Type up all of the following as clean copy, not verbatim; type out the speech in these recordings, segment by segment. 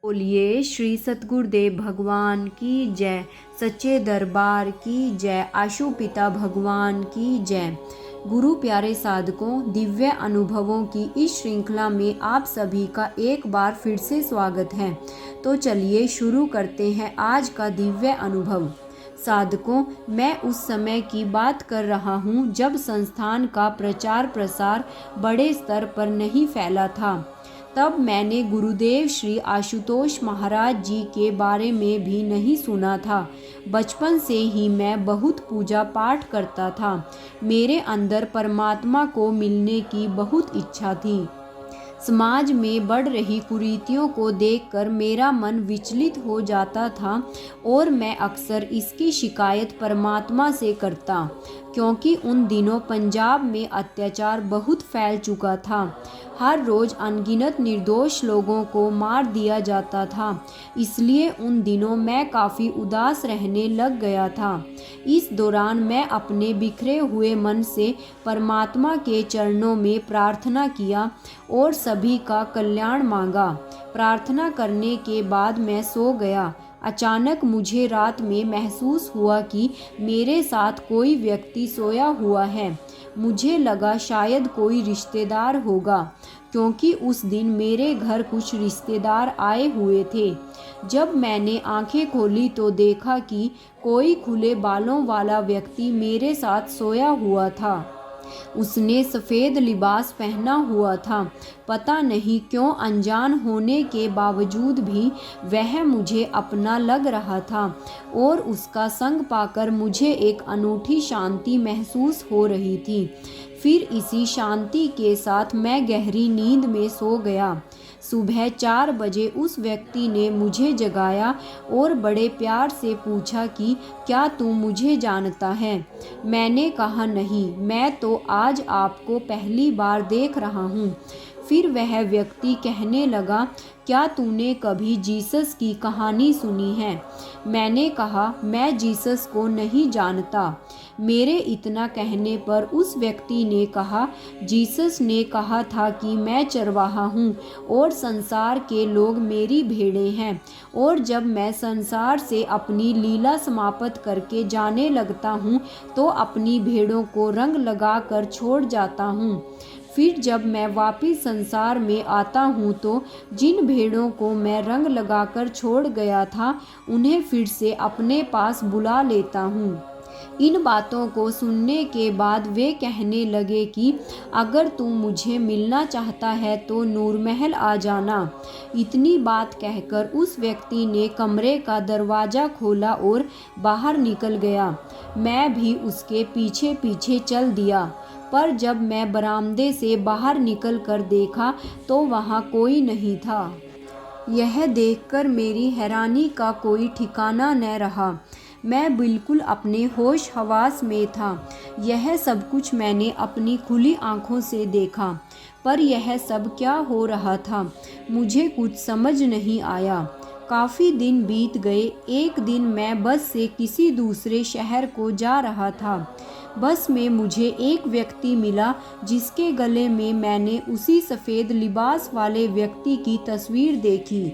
बोलिए श्री सतगुरुदेव भगवान की जय। सच्चे दरबार की जय। आशु पिता भगवान की जय। गुरु प्यारे साधकों, दिव्य अनुभवों की इस श्रृंखला में आप सभी का एक बार फिर से स्वागत है। तो चलिए शुरू करते हैं आज का दिव्य अनुभव। साधकों, मैं उस समय की बात कर रहा हूँ जब संस्थान का प्रचार प्रसार बड़े स्तर पर नहीं फैला था। तब मैंने गुरुदेव श्री आशुतोष महाराज जी के बारे में भी नहीं सुना था। बचपन से ही मैं बहुत पूजा पाठ करता था। मेरे अंदर परमात्मा को मिलने की बहुत इच्छा थी। समाज में बढ़ रही कुरीतियों को देखकर मेरा मन विचलित हो जाता था और मैं अक्सर इसकी शिकायत परमात्मा से करता, क्योंकि उन दिनों पंजाब में अत्याचार बहुत फैल चुका था। हर रोज अनगिनत निर्दोष लोगों को मार दिया जाता था। इसलिए उन दिनों मैं काफ़ी उदास रहने लग गया था। इस दौरान मैं अपने बिखरे हुए मन से परमात्मा के चरणों में प्रार्थना किया और सभी का कल्याण मांगा। प्रार्थना करने के बाद मैं सो गया। अचानक मुझे रात में महसूस हुआ कि मेरे साथ कोई व्यक्ति सोया हुआ है। मुझे लगा शायद कोई रिश्तेदार होगा, क्योंकि उस दिन मेरे घर कुछ रिश्तेदार आए हुए थे। जब मैंने आंखें खोली तो देखा कि कोई खुले बालों वाला व्यक्ति मेरे साथ सोया हुआ था। उसने सफ़ेद लिबास पहना हुआ था। पता नहीं क्यों अनजान होने के बावजूद भी वह मुझे अपना लग रहा था और उसका संग पाकर मुझे एक अनूठी शांति महसूस हो रही थी। फिर इसी शांति के साथ मैं गहरी नींद में सो गया। सुबह 4 बजे उस व्यक्ति ने मुझे जगाया और बड़े प्यार से पूछा कि क्या तू मुझे जानता है। मैंने कहा नहीं, मैं तो आज आपको पहली बार देख रहा हूँ। फिर वह व्यक्ति कहने लगा, क्या तूने कभी जीसस की कहानी सुनी है। मैंने कहा, मैं जीसस को नहीं जानता। मेरे इतना कहने पर उस व्यक्ति ने कहा, जीसस ने कहा था कि मैं चरवाहा हूँ और संसार के लोग मेरी भेड़ें हैं, और जब मैं संसार से अपनी लीला समाप्त करके जाने लगता हूँ तो अपनी भेड़ों को रंग लगा कर छोड़ जाता हूँ। फिर जब मैं वापस संसार में आता हूँ तो जिन भेड़ों को मैं रंग लगाकर छोड़ गया था उन्हें फिर से अपने पास बुला लेता हूँ। इन बातों को सुनने के बाद वे कहने लगे कि अगर तू मुझे मिलना चाहता है तो नूर महल आ जाना। इतनी बात कहकर उस व्यक्ति ने कमरे का दरवाज़ा खोला और बाहर निकल गया। मैं भी उसके पीछे पीछे चल दिया, पर जब मैं बरामदे से बाहर निकल कर देखा तो वहाँ कोई नहीं था। यह देखकर मेरी हैरानी का कोई ठिकाना न रहा। मैं बिल्कुल अपने होश हवास में था। यह सब कुछ मैंने अपनी खुली आंखों से देखा, पर यह सब क्या हो रहा था मुझे कुछ समझ नहीं आया। काफ़ी दिन बीत गए। एक दिन मैं बस से किसी दूसरे शहर को जा रहा था। बस में मुझे एक व्यक्ति मिला जिसके गले में मैंने उसी सफ़ेद लिबास वाले व्यक्ति की तस्वीर देखी।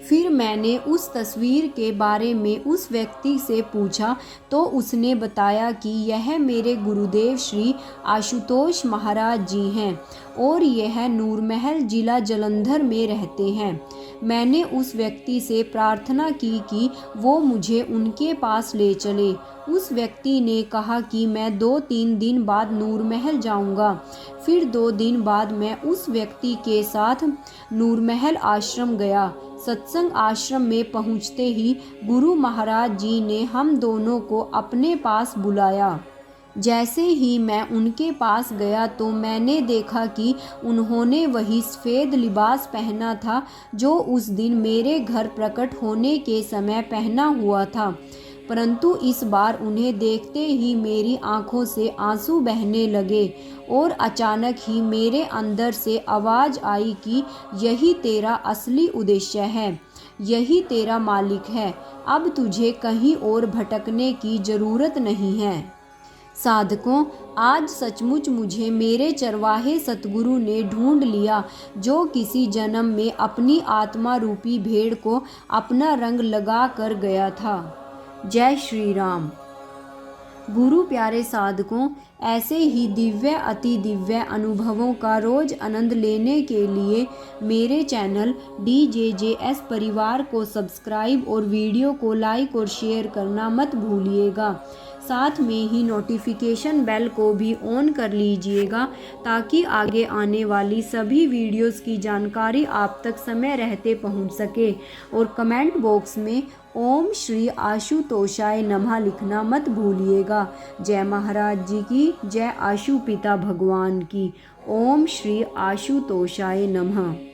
फिर मैंने उस तस्वीर के बारे में उस व्यक्ति से पूछा तो उसने बताया कि यह मेरे गुरुदेव श्री आशुतोष महाराज जी हैं और यह नूर महल जिला जालंधर में रहते हैं। मैंने उस व्यक्ति से प्रार्थना की कि वो मुझे उनके पास ले चले। उस व्यक्ति ने कहा कि मैं 2-3 दिन बाद नूर महल जाऊंगा। फिर 2 दिन बाद मैं उस व्यक्ति के साथ नूर महल आश्रम गया। सत्संग आश्रम में पहुंचते ही गुरु महाराज जी ने हम दोनों को अपने पास बुलाया। जैसे ही मैं उनके पास गया तो मैंने देखा कि उन्होंने वही सफ़ेद लिबास पहना था जो उस दिन मेरे घर प्रकट होने के समय पहना हुआ था, परंतु इस बार उन्हें देखते ही मेरी आंखों से आंसू बहने लगे और अचानक ही मेरे अंदर से आवाज़ आई कि यही तेरा असली उद्देश्य है, यही तेरा मालिक है। अब तुझे कहीं और भटकने की ज़रूरत नहीं है। साधकों, आज सचमुच मुझे मेरे चरवाहे सतगुरु ने ढूंढ लिया, जो किसी जन्म में अपनी आत्मा रूपी भेड़ को अपना रंग लगा कर गया था। जय श्री राम। गुरु प्यारे साधकों, ऐसे ही दिव्य अति दिव्य अनुभवों का रोज आनंद लेने के लिए मेरे चैनल DJJS परिवार को सब्सक्राइब और वीडियो को लाइक और शेयर करना मत भूलिएगा। साथ में ही नोटिफिकेशन बेल को भी ऑन कर लीजिएगा, ताकि आगे आने वाली सभी वीडियोस की जानकारी आप तक समय रहते पहुंच सके। और कमेंट बॉक्स में ओम श्री आशुतोषाय नमः लिखना मत भूलिएगा। जय महाराज जी की जय, आशु पिता भगवान की। ओम श्री आशुतोषाय नमः।